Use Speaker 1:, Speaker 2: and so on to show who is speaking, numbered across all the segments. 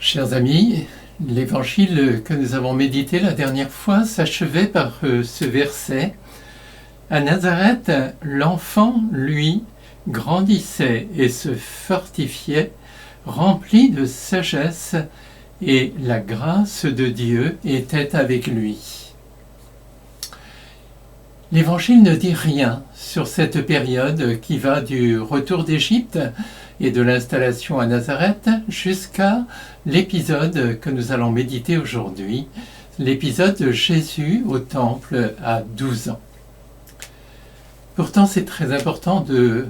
Speaker 1: Chers amis, l'évangile que nous avons médité la dernière fois s'achevait par ce verset. À Nazareth, l'enfant, lui, grandissait et se fortifiait, rempli de sagesse, et la grâce de Dieu était avec lui. L'Évangile ne dit rien sur cette période qui va du retour d'Égypte et de l'installation à Nazareth jusqu'à l'épisode que nous allons méditer aujourd'hui, l'épisode de Jésus au temple à 12 ans. Pourtant, c'est très important de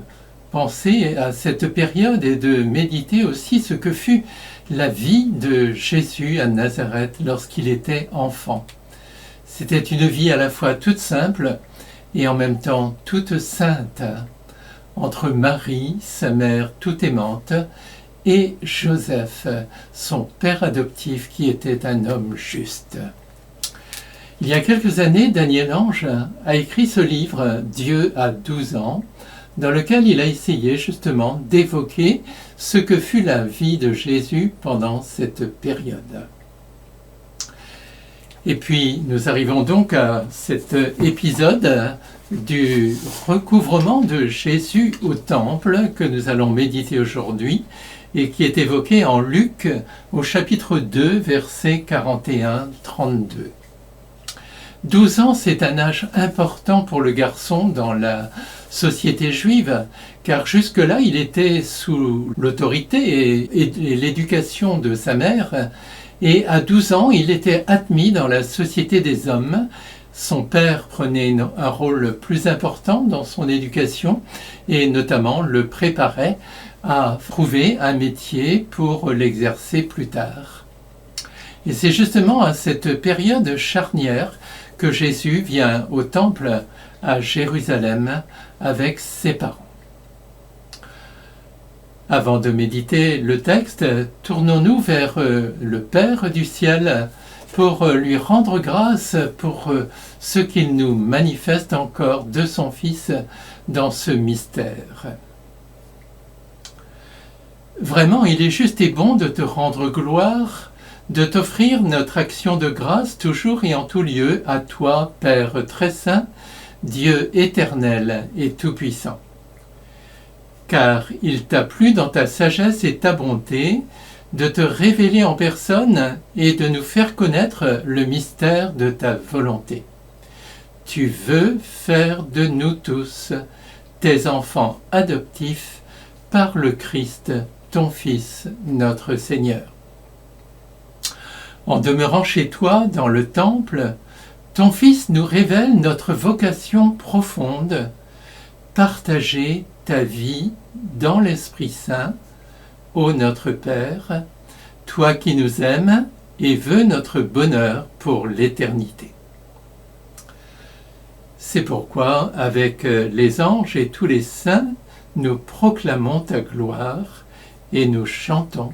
Speaker 1: penser à cette période et de méditer aussi ce que fut la vie de Jésus à Nazareth lorsqu'il était enfant. C'était une vie à la fois toute simple et en même temps toute sainte, entre Marie, sa mère toute aimante, et Joseph, son père adoptif qui était un homme juste. Il y a quelques années, Daniel Ange a écrit ce livre « Dieu à 12 ans », dans lequel il a essayé justement d'évoquer ce que fut la vie de Jésus pendant cette période. Et puis, nous arrivons donc à cet épisode du recouvrement de Jésus au temple que nous allons méditer aujourd'hui et qui est évoqué en Luc au chapitre 2, versets 41-32. 12 ans, c'est un âge important pour le garçon dans la société juive, car jusque-là, il était sous l'autorité et l'éducation de sa mère, et à 12 ans, il était admis dans la société des hommes. Son père prenait un rôle plus important dans son éducation et notamment le préparait à trouver un métier pour l'exercer plus tard. Et c'est justement à cette période charnière que Jésus vient au temple à Jérusalem avec ses parents. Avant de méditer le texte, tournons-nous vers le Père du ciel pour lui rendre grâce pour ce qu'il nous manifeste encore de son Fils dans ce mystère. Vraiment, il est juste et bon de te rendre gloire, de t'offrir notre action de grâce toujours et en tout lieu à toi, Père très saint, Dieu éternel et tout-puissant. Car il t'a plu dans ta sagesse et ta bonté de te révéler en personne et de nous faire connaître le mystère de ta volonté. Tu veux faire de nous tous tes enfants adoptifs par le Christ, ton Fils, notre Seigneur. En demeurant chez toi dans le temple, ton Fils nous révèle notre vocation profonde, partager ta vie dans l'Esprit Saint, ô notre Père, toi qui nous aimes et veux notre bonheur pour l'éternité. C'est pourquoi, avec les anges et tous les saints, nous proclamons ta gloire et nous chantons.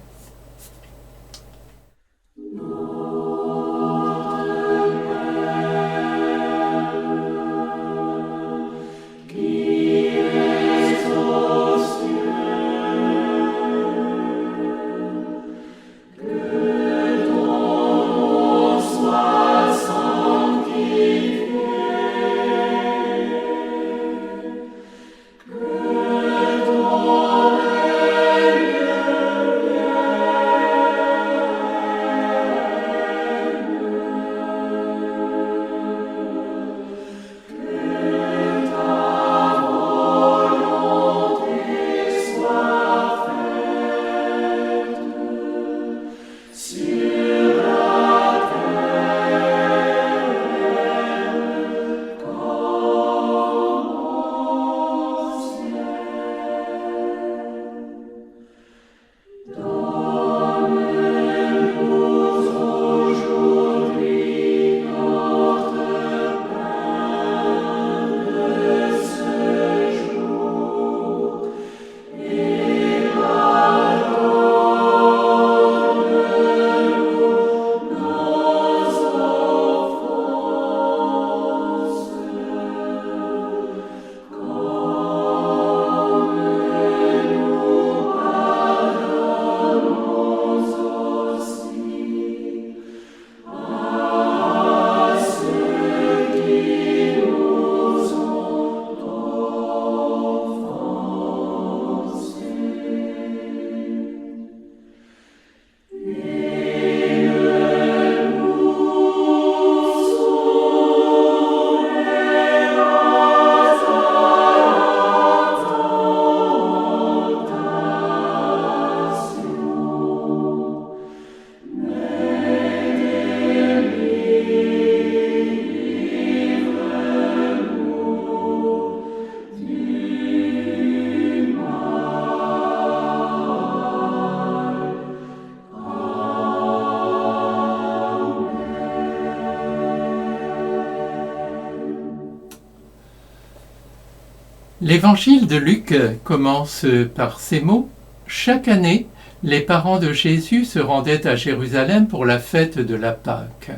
Speaker 1: L'évangile de Luc commence par ces mots. Chaque année, les parents de Jésus se rendaient à Jérusalem pour la fête de la Pâque.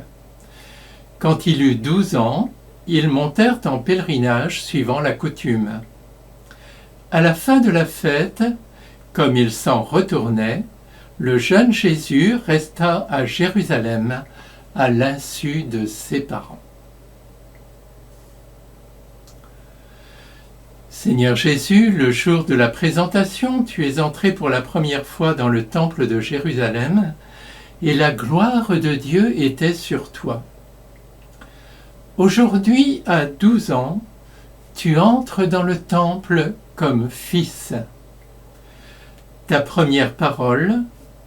Speaker 1: Quand il eut 12 ans, ils montèrent en pèlerinage suivant la coutume. À la fin de la fête, comme ils s'en retournaient, le jeune Jésus resta à Jérusalem à l'insu de ses parents. Seigneur Jésus, le jour de la présentation, tu es entré pour la première fois dans le temple de Jérusalem et la gloire de Dieu était sur toi. Aujourd'hui, à 12 ans, tu entres dans le temple comme fils. Ta première parole,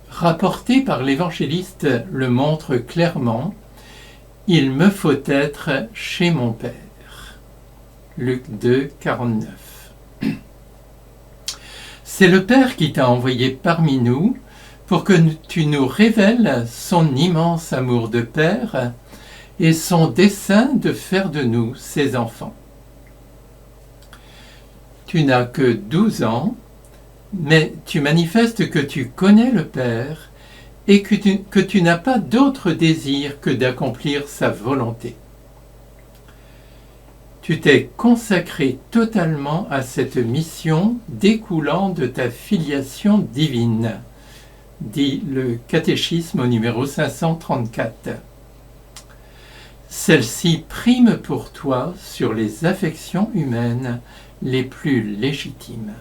Speaker 1: rapportée par l'évangéliste, le montre clairement. Il me faut être chez mon Père. Luc 2, 49. C'est le Père qui t'a envoyé parmi nous pour que tu nous révèles son immense amour de Père et son dessein de faire de nous ses enfants. Tu n'as que 12 ans, mais tu manifestes que tu connais le Père et que tu n'as pas d'autre désir que d'accomplir sa volonté. Tu t'es consacré totalement à cette mission découlant de ta filiation divine, dit le catéchisme au numéro 534. Celle-ci prime pour toi sur les affections humaines les plus légitimes.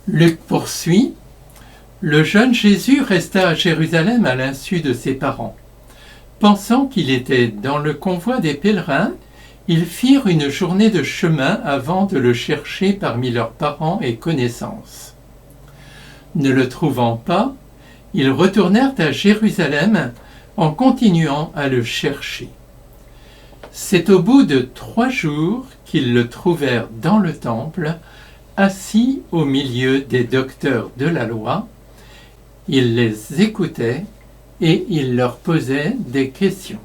Speaker 1: Luc poursuit. Le jeune Jésus resta à Jérusalem à l'insu de ses parents. Pensant qu'il était dans le convoi des pèlerins, ils firent une journée de chemin avant de le chercher parmi leurs parents et connaissances. Ne le trouvant pas, ils retournèrent à Jérusalem en continuant à le chercher. C'est au bout de 3 jours qu'ils le trouvèrent dans le temple, assis au milieu des docteurs de la loi. Il les écoutait et il leur posait des questions.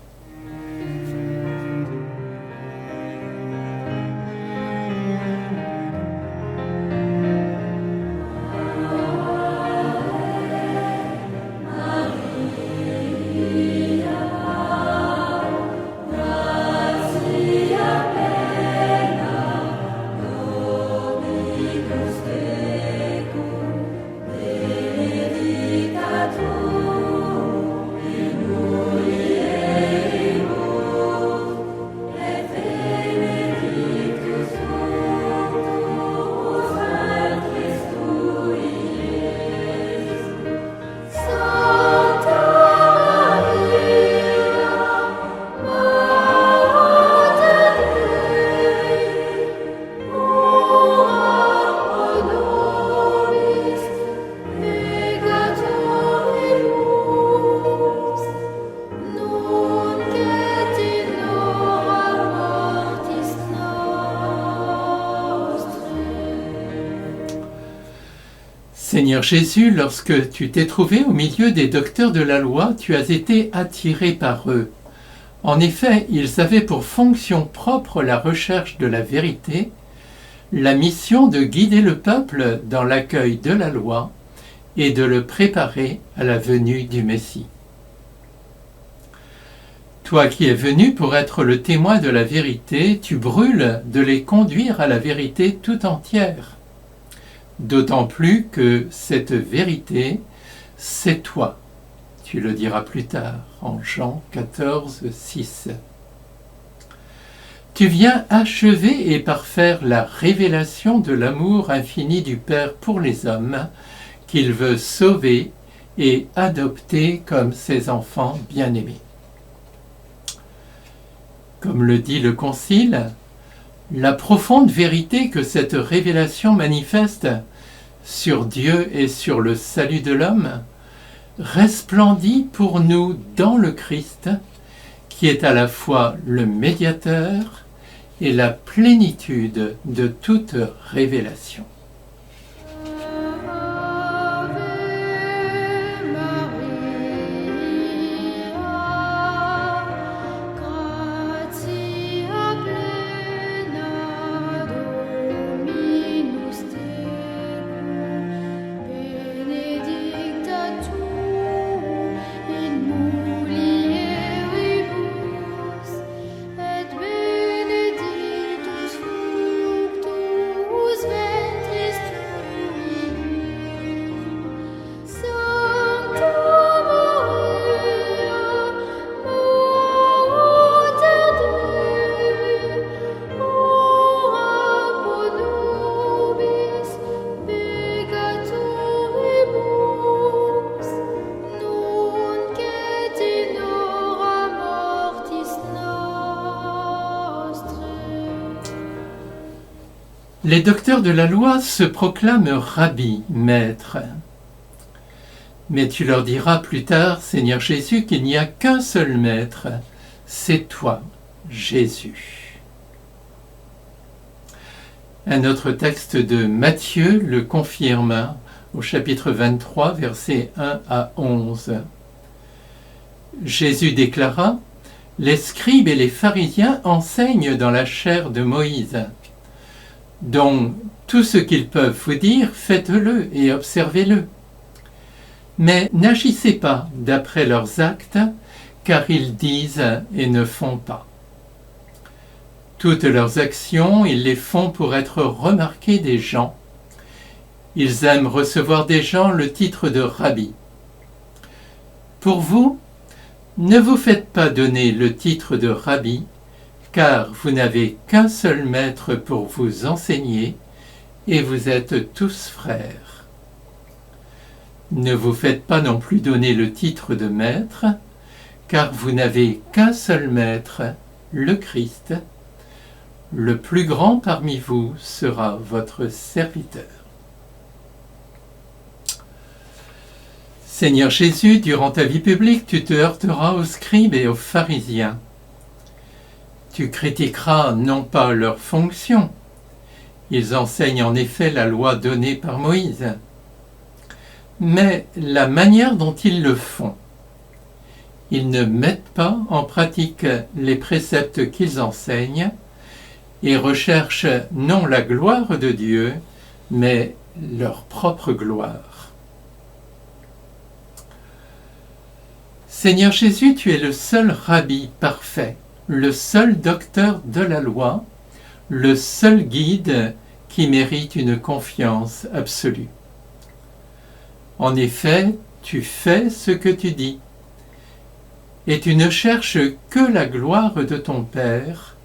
Speaker 1: Seigneur Jésus, lorsque tu t'es trouvé au milieu des docteurs de la loi, tu as été attiré par eux. En effet, ils avaient pour fonction propre la recherche de la vérité, la mission de guider le peuple dans l'accueil de la loi et de le préparer à la venue du Messie. Toi qui es venu pour être le témoin de la vérité, tu brûles de les conduire à la vérité tout entière. d'autant plus que cette vérité, c'est toi. Tu le diras plus tard, en Jean 14, 6. Tu viens achever et parfaire la révélation de l'amour infini du Père pour les hommes, qu'il veut sauver et adopter comme ses enfants bien-aimés. Comme le dit le Concile, la profonde vérité que cette révélation manifeste sur Dieu et sur le salut de l'homme resplendit pour nous dans le Christ, qui est à la fois le médiateur et la plénitude de toute révélation. Les docteurs de la loi se proclament rabbi, maître. Mais tu leur diras plus tard, Seigneur Jésus, qu'il n'y a qu'un seul maître, c'est toi, Jésus. Un autre texte de Matthieu le confirme au chapitre 23, versets 1 à 11. Jésus déclara, « Les scribes et les pharisiens enseignent dans la chair de Moïse. Donc, tout ce qu'ils peuvent vous dire, faites-le et observez-le. Mais n'agissez pas d'après leurs actes, car ils disent et ne font pas. Toutes leurs actions, ils les font pour être remarqués des gens. Ils aiment recevoir des gens le titre de rabbi. Pour vous, ne vous faites pas donner le titre de rabbi, car vous n'avez qu'un seul maître pour vous enseigner, et vous êtes tous frères. Ne vous faites pas non plus donner le titre de maître, car vous n'avez qu'un seul maître, le Christ. Le plus grand parmi vous sera votre serviteur. Seigneur Jésus, durant ta vie publique, tu te heurteras aux scribes et aux pharisiens. Tu critiqueras non pas leur fonction, ils enseignent en effet la loi donnée par Moïse, mais la manière dont ils le font. Ils ne mettent pas en pratique les préceptes qu'ils enseignent et recherchent non la gloire de Dieu, mais leur propre gloire. Seigneur Jésus, tu es le seul rabbi parfait, le seul docteur de la loi, le seul guide qui mérite une confiance absolue. En effet, tu fais ce que tu dis, et tu ne cherches que la gloire de ton Père,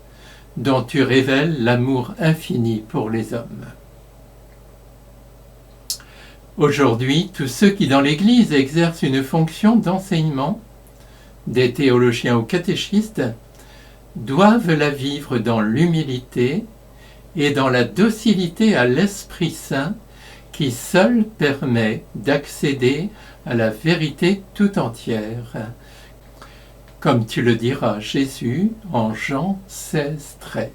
Speaker 1: dont tu révèles l'amour infini pour les hommes. Aujourd'hui, tous ceux qui dans l'Église exercent une fonction d'enseignement, des théologiens ou catéchistes, doivent la vivre dans l'humilité et dans la docilité à l'Esprit Saint qui seul permet d'accéder à la vérité tout entière, comme tu le diras Jésus en Jean 16, 13.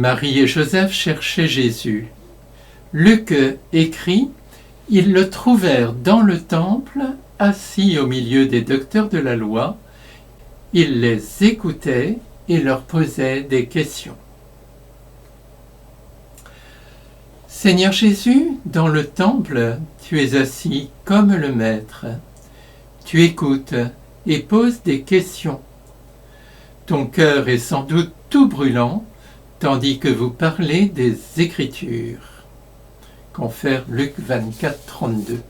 Speaker 1: Marie et Joseph cherchaient Jésus. Luc écrit « Ils le trouvèrent dans le temple, assis au milieu des docteurs de la loi. Il les écoutait et leur posait des questions. » Seigneur Jésus, dans le temple, tu es assis comme le Maître. Tu écoutes et poses des questions. Ton cœur est sans doute tout brûlant, tandis que vous parlez des Écritures. Confère Luc 24, 32.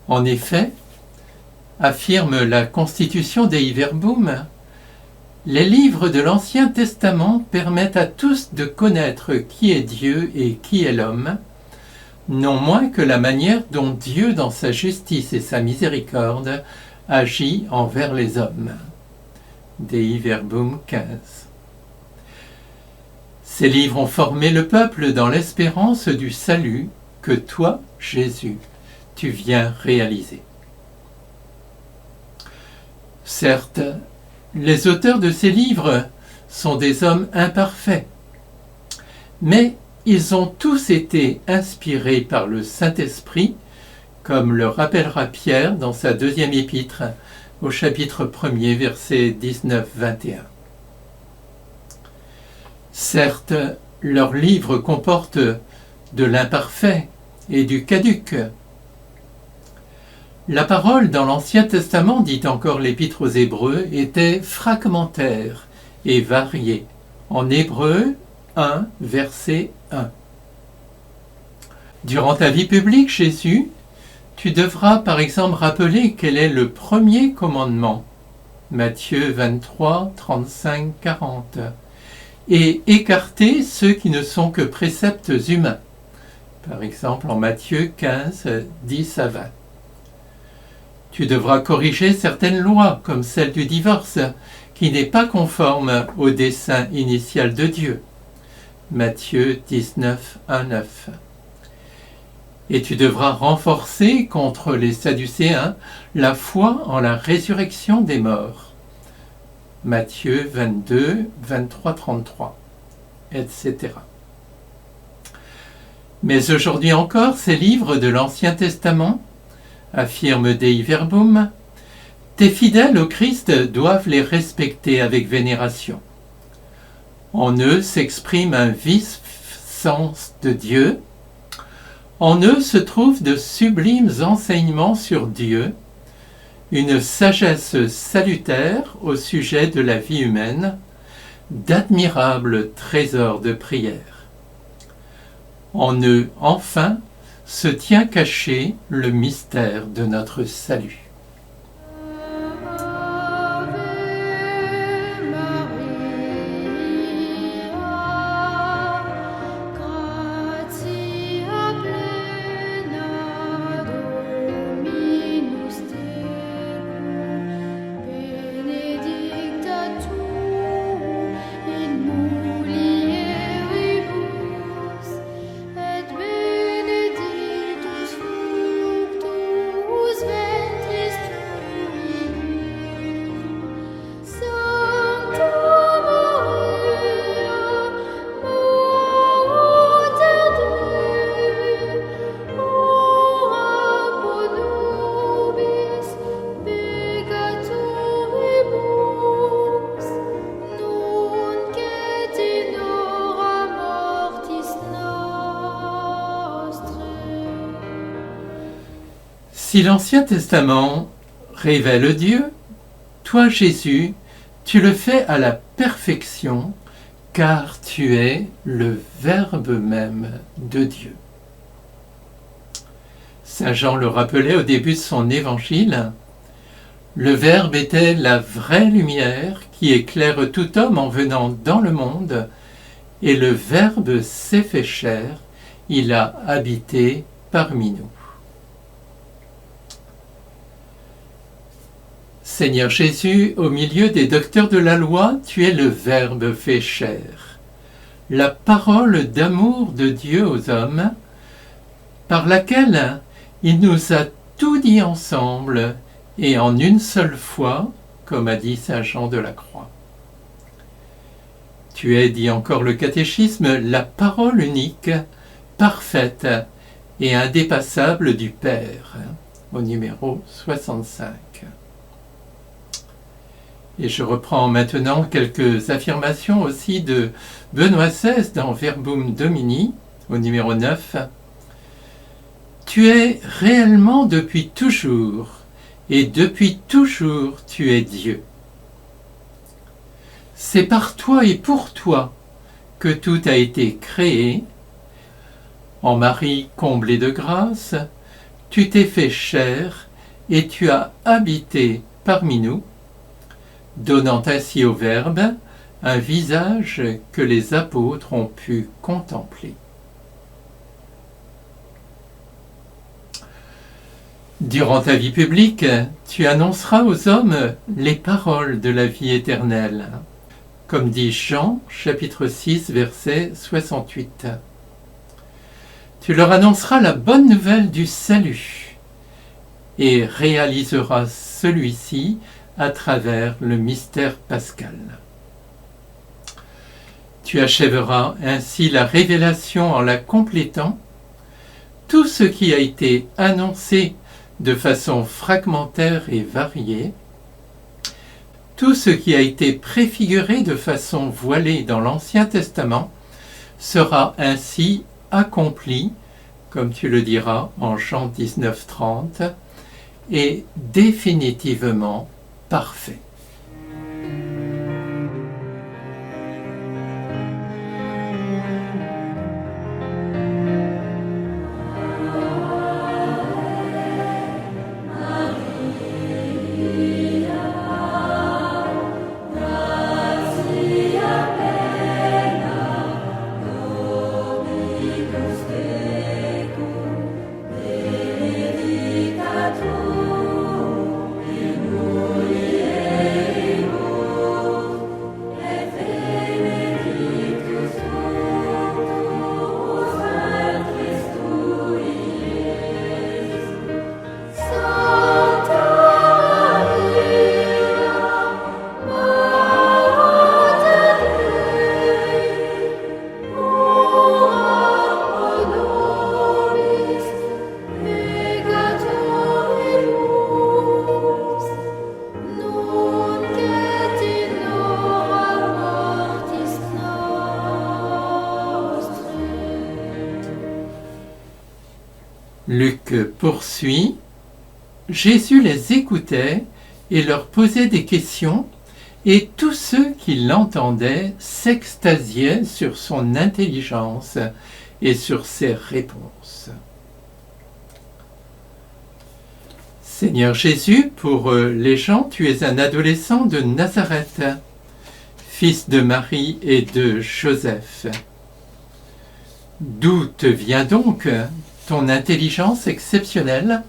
Speaker 1: En effet, affirme la Constitution Dei Verbum, les livres de l'Ancien Testament permettent à tous de connaître qui est Dieu et qui est l'homme, non moins que la manière dont Dieu, dans sa justice et sa miséricorde, agit envers les hommes. Dei Verbum 15. Ces livres ont formé le peuple dans l'espérance du salut que toi, Jésus, tu viens réaliser. Certes, les auteurs de ces livres sont des hommes imparfaits, mais ils ont tous été inspirés par le Saint-Esprit, comme le rappellera Pierre dans sa deuxième épître, au chapitre 1er, versets 19-21. Certes, leurs livres comportent de l'imparfait et du caduc. La parole dans l'Ancien Testament, dit encore l'Épître aux Hébreux, était fragmentaire et variée. En Hébreux 1, verset 1. Durant ta vie publique, Jésus, tu devras par exemple rappeler quel est le premier commandement, Matthieu 23, 35, 40, et écarter ceux qui ne sont que préceptes humains, par exemple en Matthieu 15, 10 à 20. Tu devras corriger certaines lois, comme celle du divorce, qui n'est pas conforme au dessein initial de Dieu. Matthieu 19, 1, 9. Et tu devras renforcer contre les Sadducéens la foi en la résurrection des morts. Matthieu 22, 23, 33, etc. Mais aujourd'hui encore, ces livres de l'Ancien Testament, affirme Dei Verbum, tes fidèles au Christ doivent les respecter avec vénération. En eux s'exprime un vif sens de Dieu. En eux se trouvent de sublimes enseignements sur Dieu, une sagesse salutaire au sujet de la vie humaine, d'admirables trésors de prière. En eux, enfin, se tient caché le mystère de notre salut. Si l'Ancien Testament révèle Dieu, toi Jésus, tu le fais à la perfection, car tu es le Verbe même de Dieu. Saint Jean le rappelait au début de son évangile, le Verbe était la vraie lumière qui éclaire tout homme en venant dans le monde, et le Verbe s'est fait chair, il a habité parmi nous. Seigneur Jésus, au milieu des docteurs de la loi, tu es le Verbe fait chair, la parole d'amour de Dieu aux hommes, par laquelle il nous a tout dit ensemble et en une seule fois, comme a dit Saint Jean de la Croix. Tu Tu es, dit encore le catéchisme, la parole unique, parfaite et indépassable du Père, au numéro 65. Et je reprends maintenant quelques affirmations aussi de Benoît XVI dans Verbum Domini, au numéro 9. Tu es réellement depuis toujours, et depuis toujours tu es Dieu. C'est par toi et pour toi que tout a été créé. En Marie comblée de grâce, tu t'es fait chair et tu as habité parmi nous, donnant ainsi au Verbe un visage que les apôtres ont pu contempler. Durant ta vie publique, tu annonceras aux hommes les paroles de la vie éternelle, comme dit Jean, chapitre 6, verset 68. Tu leur annonceras la bonne nouvelle du salut et réaliseras celui-ci à travers le mystère pascal. Tu achèveras ainsi la révélation en la complétant. Tout ce qui a été annoncé de façon fragmentaire et variée, tout ce qui a été préfiguré de façon voilée dans l'Ancien Testament sera ainsi accompli, comme tu le diras en Jean 19:30, et définitivement parfait. Luc poursuit. Jésus les écoutait et leur posait des questions, et tous ceux qui l'entendaient s'extasiaient sur son intelligence et sur ses réponses. Seigneur Jésus, pour les gens, tu es un adolescent de Nazareth, fils de Marie et de Joseph. D'où te vient donc ton intelligence exceptionnelle?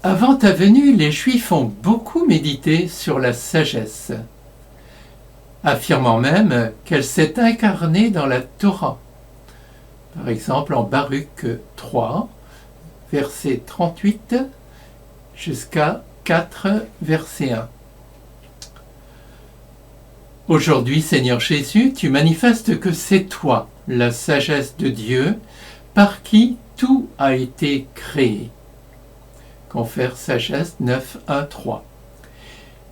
Speaker 1: Avant ta venue, les Juifs ont beaucoup médité sur la sagesse, affirmant même qu'elle s'est incarnée dans la Torah. Par exemple, en Baruch 3, verset 38, jusqu'à 4, verset 1. Aujourd'hui, Seigneur Jésus, tu manifestes que c'est toi, la sagesse de Dieu, par qui tout a été créé. Confère Sagesse 9, 1, 3.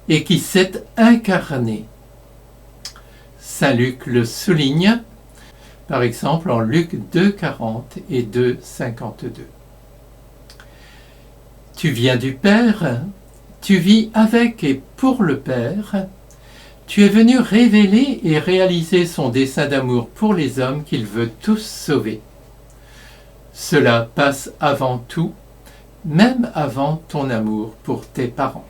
Speaker 1: Et qui s'est incarné. Saint Luc le souligne, par exemple en Luc 2, 40 et 2, 52. Tu viens du Père, tu vis avec et pour le Père. Tu es venu révéler et réaliser son dessein d'amour pour les hommes qu'il veut tous sauver. Cela passe avant tout, même avant ton amour pour tes parents.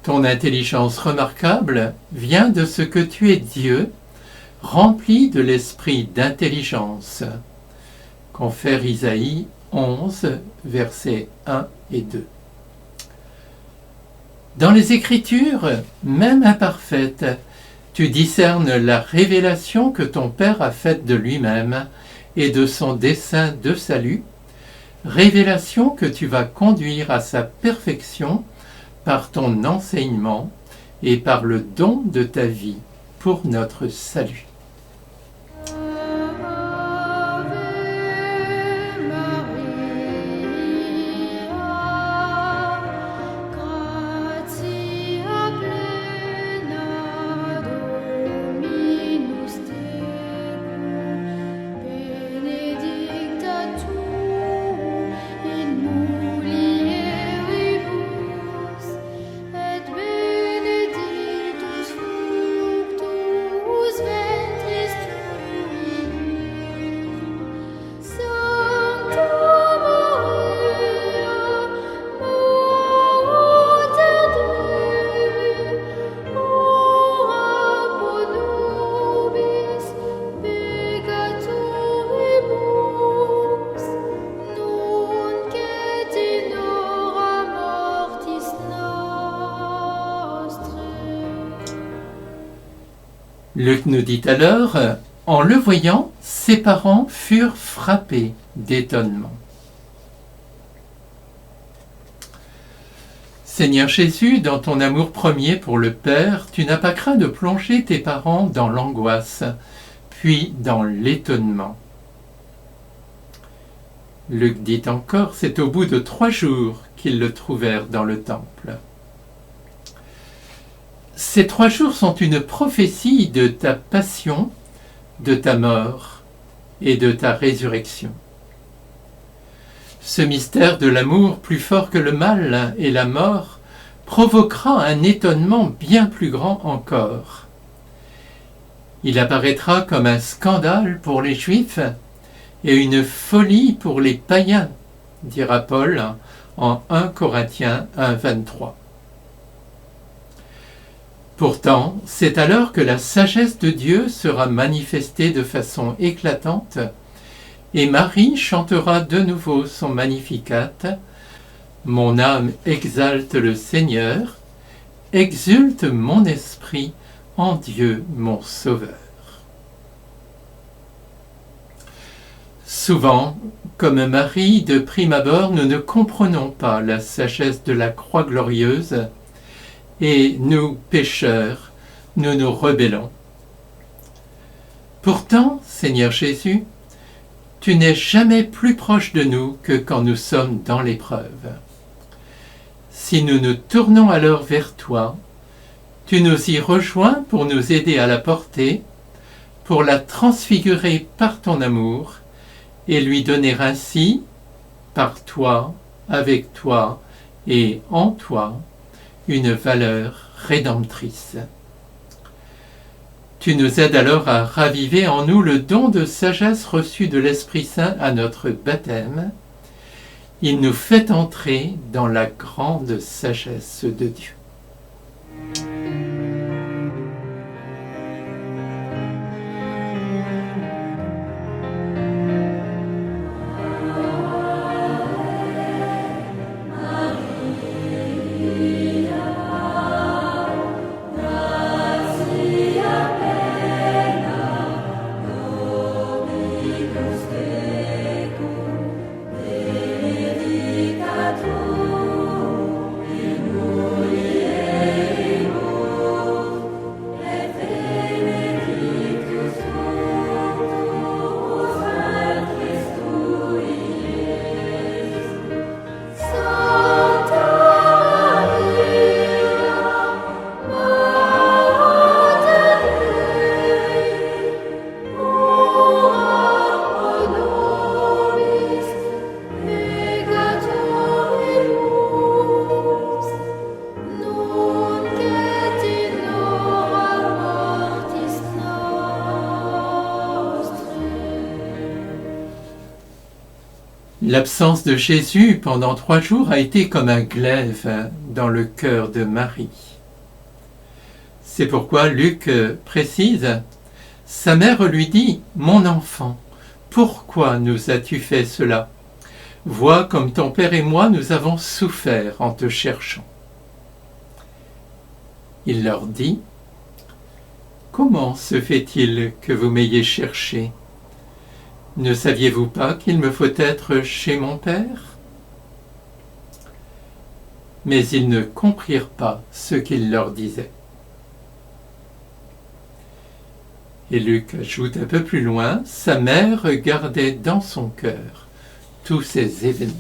Speaker 1: Ton intelligence remarquable vient de ce que tu es Dieu, rempli de l'esprit d'intelligence. Confère Isaïe 11, versets 1 et 2. Dans les Écritures, même imparfaites, tu discernes la révélation que ton Père a faite de lui-même et de son dessein de salut, révélation que tu vas conduire à sa perfection par ton enseignement et par le don de ta vie pour notre salut. Luc nous dit alors, en le voyant, ses parents furent frappés d'étonnement. Seigneur Jésus, dans ton amour premier pour le Père, tu n'as pas craint de plonger tes parents dans l'angoisse, puis dans l'étonnement. Luc dit encore, c'est au bout de 3 jours qu'ils le trouvèrent dans le temple. Ces 3 jours sont une prophétie de ta passion, de ta mort et de ta résurrection. Ce mystère de l'amour plus fort que le mal et la mort provoquera un étonnement bien plus grand encore. Il apparaîtra comme un scandale pour les Juifs et une folie pour les païens, dira Paul en 1 Corinthiens 1, 23. Pourtant, c'est alors que la sagesse de Dieu sera manifestée de façon éclatante et Marie chantera de nouveau son Magnificat. Mon âme exalte le Seigneur, exulte mon esprit en Dieu mon Sauveur. Souvent, comme Marie, de prime abord, nous ne comprenons pas la sagesse de la croix glorieuse et nous, pécheurs, nous nous rebellons. Pourtant, Seigneur Jésus, tu n'es jamais plus proche de nous que quand nous sommes dans l'épreuve. Si nous nous tournons alors vers toi, tu nous y rejoins pour nous aider à la porter, pour la transfigurer par ton amour et lui donner ainsi, par toi, avec toi et en toi, une valeur rédemptrice. Tu nous aides alors à raviver en nous le don de sagesse reçu de l'Esprit Saint à notre baptême. Il nous fait entrer dans la grande sagesse de Dieu. L'absence de Jésus pendant 3 jours a été comme un glaive dans le cœur de Marie. C'est pourquoi Luc précise, sa mère lui dit, « Mon enfant, pourquoi nous as-tu fait cela? Vois comme ton père et moi nous avons souffert en te cherchant. » Il leur dit, « Comment se fait-il que vous m'ayez cherché? Ne saviez-vous pas qu'il me faut être chez mon Père ?» mais ils ne comprirent pas ce qu'il leur disait. Et Luc ajoute un peu plus loin, sa mère gardait dans son cœur tous ces événements.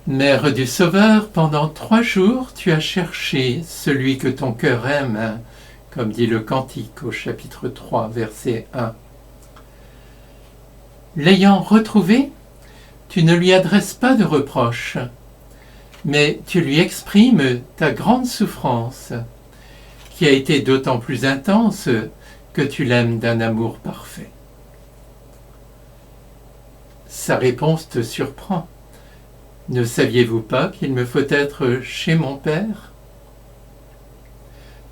Speaker 1: Mère du Sauveur, pendant 3 jours, tu as cherché celui que ton cœur aime, comme dit le Cantique au chapitre 3, verset 1. L'ayant retrouvé, tu ne lui adresses pas de reproches, mais tu lui exprimes ta grande souffrance, qui a été d'autant plus intense que tu l'aimes d'un amour parfait. Sa réponse te surprend. Ne saviez-vous pas qu'il me faut être chez mon Père ?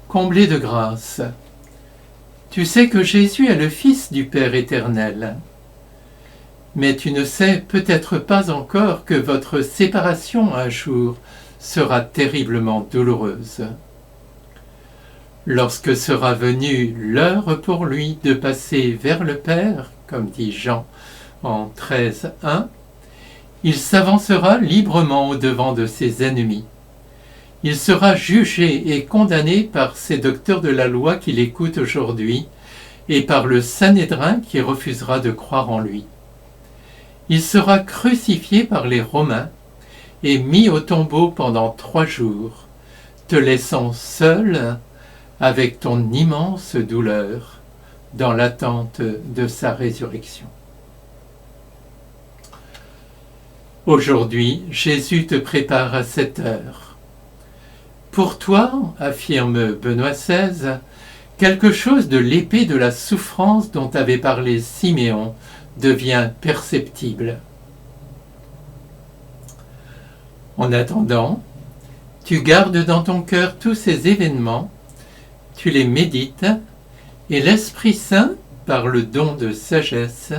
Speaker 1: Comblé de grâce, tu sais que Jésus est le Fils du Père éternel, mais tu ne sais peut-être pas encore que votre séparation un jour sera terriblement douloureuse. Lorsque sera venue l'heure pour lui de passer vers le Père, comme dit Jean en 13:1, il s'avancera librement au-devant de ses ennemis. Il sera jugé et condamné par ces docteurs de la loi qui l'écoutent aujourd'hui et par le Sanhédrin qui refusera de croire en lui. Il sera crucifié par les Romains et mis au tombeau pendant 3 jours, te laissant seul avec ton immense douleur dans l'attente de sa résurrection. Aujourd'hui, Jésus te prépare à cette heure. Pour toi, affirme Benoît XVI, quelque chose de l'épée de la souffrance dont avait parlé Siméon devient perceptible. En attendant, tu gardes dans ton cœur tous ces événements, tu les médites, et l'Esprit Saint, par le don de sagesse,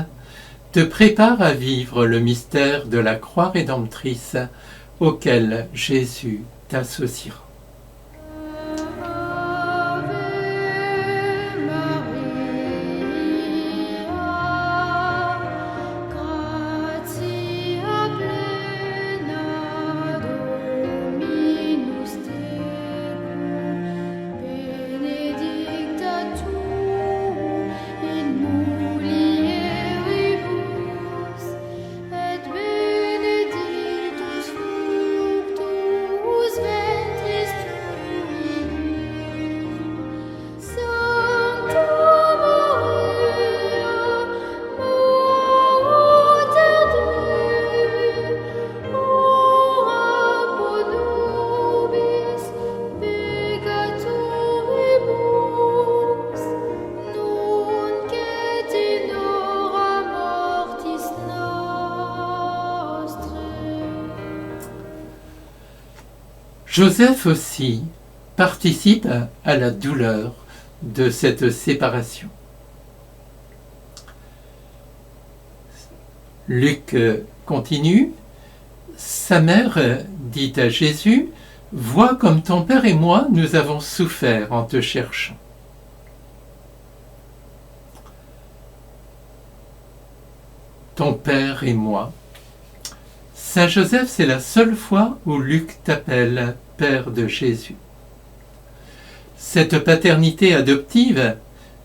Speaker 1: te prépare à vivre le mystère de la croix rédemptrice auquel Jésus t'associera. Joseph aussi participe à la douleur de cette séparation. Luc continue, sa mère dit à Jésus, « Vois comme ton père et moi, nous avons souffert en te cherchant. » Ton père et moi. Saint Joseph, c'est la seule fois où Luc t'appelle Père de Jésus. Cette paternité adoptive,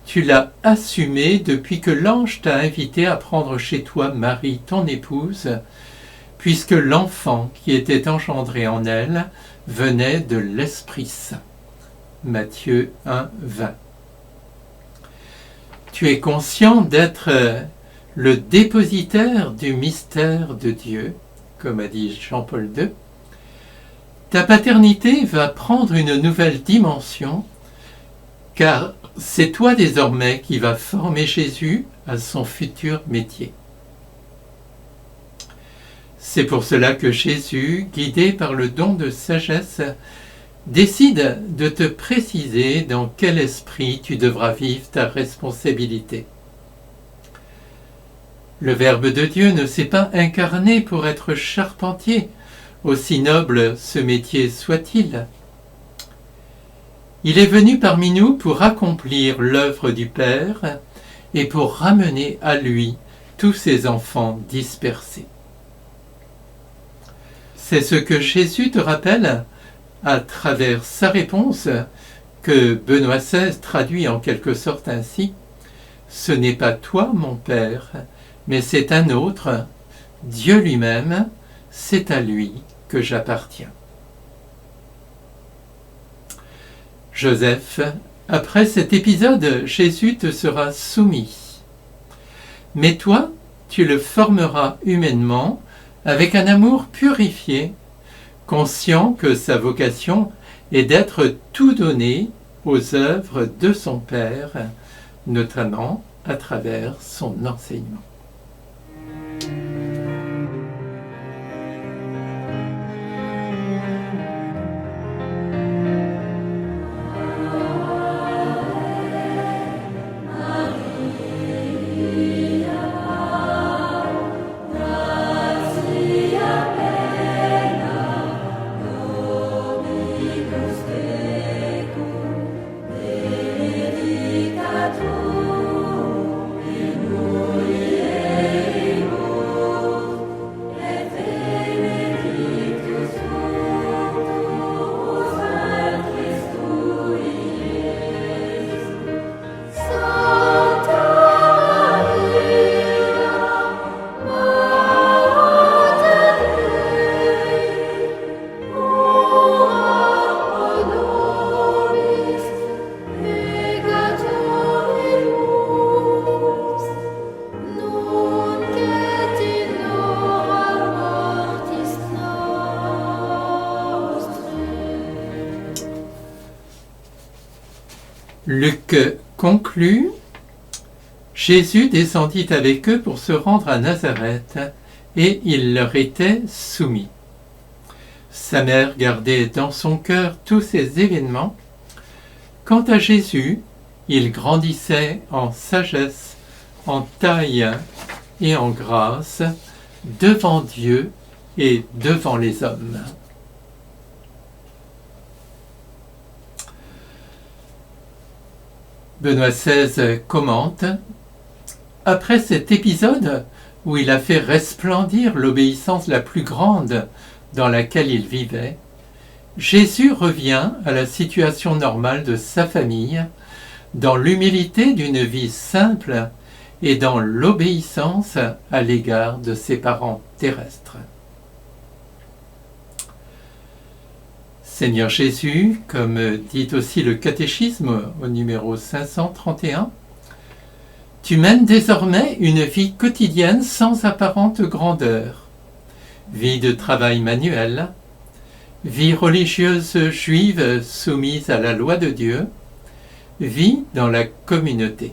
Speaker 1: tu l'as assumée depuis que l'ange t'a invité à prendre chez toi Marie, ton épouse, puisque l'enfant qui était engendré en elle venait de l'Esprit Saint. Matthieu 1:20. Tu es conscient d'être le dépositaire du mystère de Dieu, comme a dit Jean-Paul II, ta paternité va prendre une nouvelle dimension, car c'est toi désormais qui vas former Jésus à son futur métier. C'est pour cela que Jésus, guidé par le don de sagesse, décide de te préciser dans quel esprit tu devras vivre ta responsabilité. Le Verbe de Dieu ne s'est pas incarné pour être charpentier, aussi noble ce métier soit-il. Il est venu parmi nous pour accomplir l'œuvre du Père et pour ramener à lui tous ces enfants dispersés. C'est ce que Jésus te rappelle à travers sa réponse que Benoît XVI traduit en quelque sorte ainsi: « Ce n'est pas toi, mon Père, mais c'est un autre, Dieu lui-même, c'est à lui que j'appartiens. » Joseph, après cet épisode, Jésus te sera soumis. Mais toi, tu le formeras humainement avec un amour purifié, conscient que sa vocation est d'être tout donné aux œuvres de son Père, notamment à travers son enseignement. Luc conclut: Jésus descendit avec eux pour se rendre à Nazareth, et il leur était soumis. Sa mère gardait dans son cœur tous ces événements. Quant à Jésus, il grandissait en sagesse, en taille et en grâce, devant Dieu et devant les hommes. Benoît XVI commente: après cet épisode où il a fait resplendir l'obéissance la plus grande dans laquelle il vivait, Jésus revient à la situation normale de sa famille, dans l'humilité d'une vie simple et dans l'obéissance à l'égard de ses parents terrestres. Seigneur Jésus, comme dit aussi le catéchisme au numéro 531, tu mènes désormais une vie quotidienne sans apparente grandeur, vie de travail manuel, vie religieuse juive soumise à la loi de Dieu, vie dans la communauté.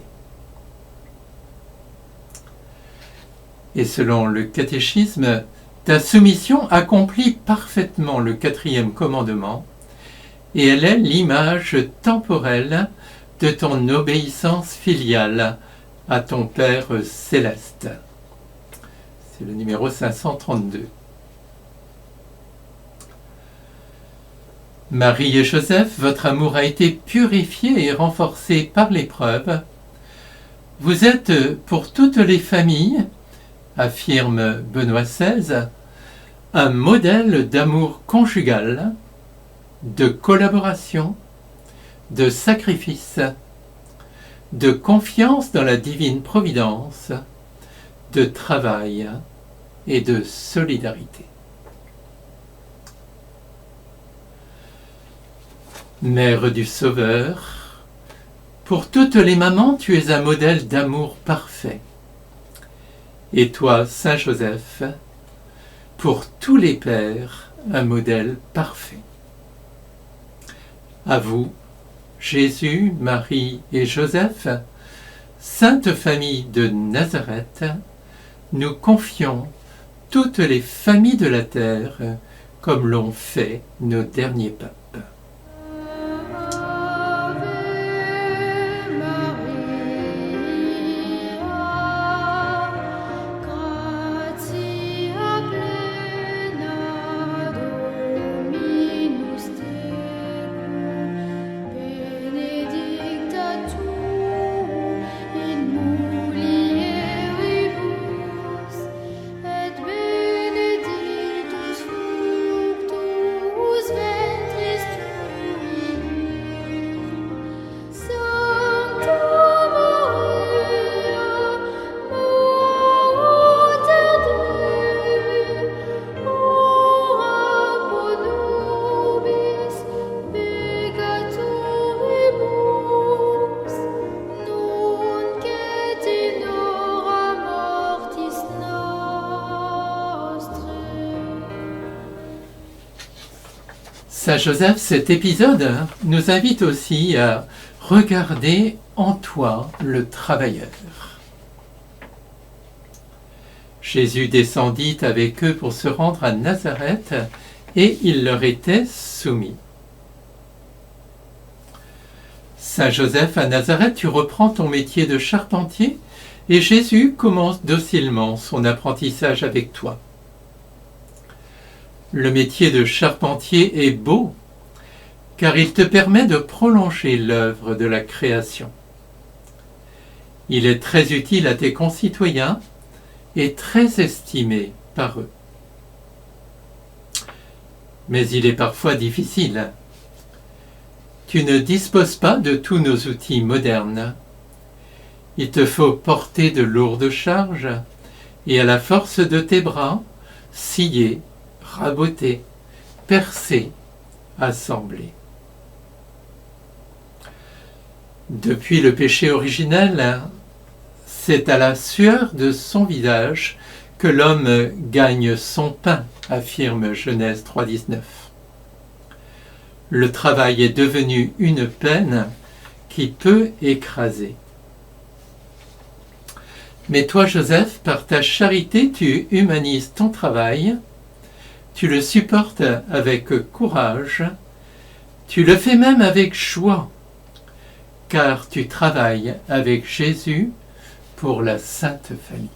Speaker 1: Et selon le catéchisme, ta soumission accomplit parfaitement le 4e commandement, et elle est l'image temporelle de ton obéissance filiale à ton Père céleste. C'est le numéro 532. Marie et Joseph, votre amour a été purifié et renforcé par l'épreuve. Vous êtes pour toutes les familles, affirme Benoît XVI, un modèle d'amour conjugal, de collaboration, de sacrifice, de confiance dans la divine providence, de travail et de solidarité. Mère du Sauveur, pour toutes les mamans, tu es un modèle d'amour parfait. Et toi, Saint Joseph, pour tous les pères, un modèle parfait. À vous, Jésus, Marie et Joseph, Sainte Famille de Nazareth, nous confions toutes les familles de la terre comme l'ont fait nos derniers papes. Saint Joseph, cet épisode nous invite aussi à regarder en toi le travailleur. Jésus descendit avec eux pour se rendre à Nazareth et il leur était soumis. Saint Joseph, à Nazareth, tu reprends ton métier de charpentier et Jésus commence docilement son apprentissage avec toi. Le métier de charpentier est beau car il te permet de prolonger l'œuvre de la création. Il est très utile à tes concitoyens et très estimé par eux. Mais il est parfois difficile. Tu ne disposes pas de tous nos outils modernes. Il te faut porter de lourdes charges et à la force de tes bras, scier, raboter, percer, assembler. Depuis le péché originel, c'est à la sueur de son visage que l'homme gagne son pain, affirme Genèse 3,19. Le travail est devenu une peine qui peut écraser. Mais toi, Joseph, par ta charité, tu humanises ton travail, tu le supportes avec courage, tu le fais même avec joie, car tu travailles avec Jésus pour la Sainte Famille.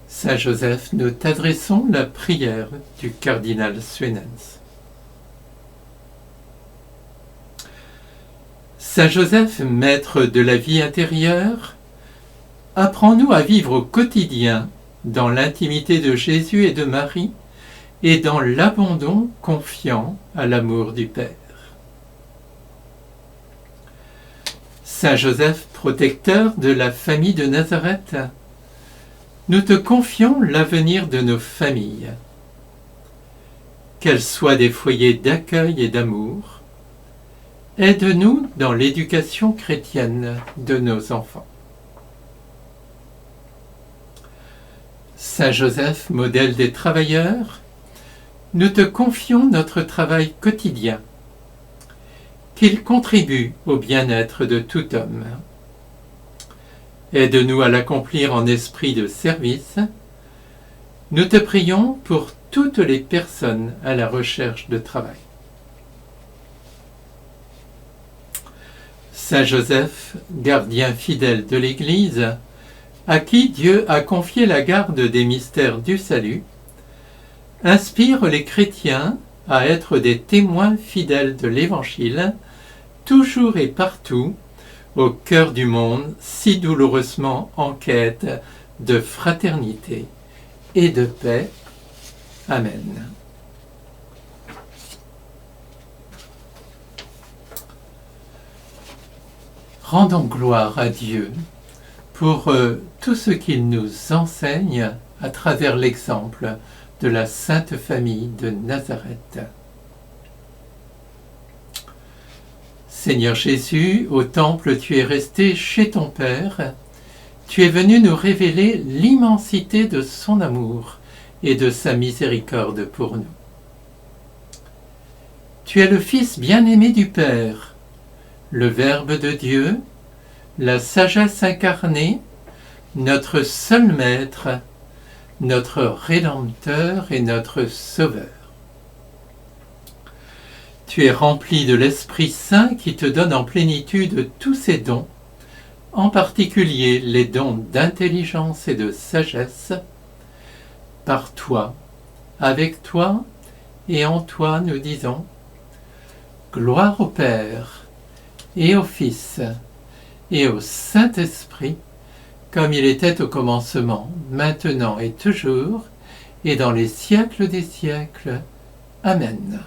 Speaker 1: Saint Joseph, nous t'adressons la prière du cardinal Suenens. Saint Joseph, maître de la vie intérieure, apprends-nous à vivre au quotidien dans l'intimité de Jésus et de Marie et dans l'abandon confiant à l'amour du Père. Saint Joseph, protecteur de la famille de Nazareth, nous te confions l'avenir de nos familles. Qu'elles soient des foyers d'accueil et d'amour, aide-nous dans l'éducation chrétienne de nos enfants. Saint Joseph, modèle des travailleurs, nous te confions notre travail quotidien, qu'il contribue au bien-être de tout homme. Aide-nous à l'accomplir en esprit de service. Nous te prions pour toutes les personnes à la recherche de travail. Saint Joseph, gardien fidèle de l'Église, à qui Dieu a confié la garde des mystères du salut, inspire les chrétiens à être des témoins fidèles de l'Évangile, toujours et partout, au cœur du monde si douloureusement en quête de fraternité et de paix. Amen. Rendons gloire à Dieu pour tout ce qu'il nous enseigne à travers l'exemple de la Sainte Famille de Nazareth. Seigneur Jésus, au temple tu es resté chez ton Père, tu es venu nous révéler l'immensité de son amour et de sa miséricorde pour nous. Tu es le Fils bien-aimé du Père, le Verbe de Dieu, la sagesse incarnée, notre seul Maître, notre Rédempteur et notre Sauveur. Tu es rempli de l'Esprit Saint qui te donne en plénitude tous ses dons, en particulier les dons d'intelligence et de sagesse. Par toi, avec toi et en toi, nous disons, gloire au Père et au Fils et au Saint-Esprit, comme il était au commencement, maintenant et toujours, et dans les siècles des siècles. Amen.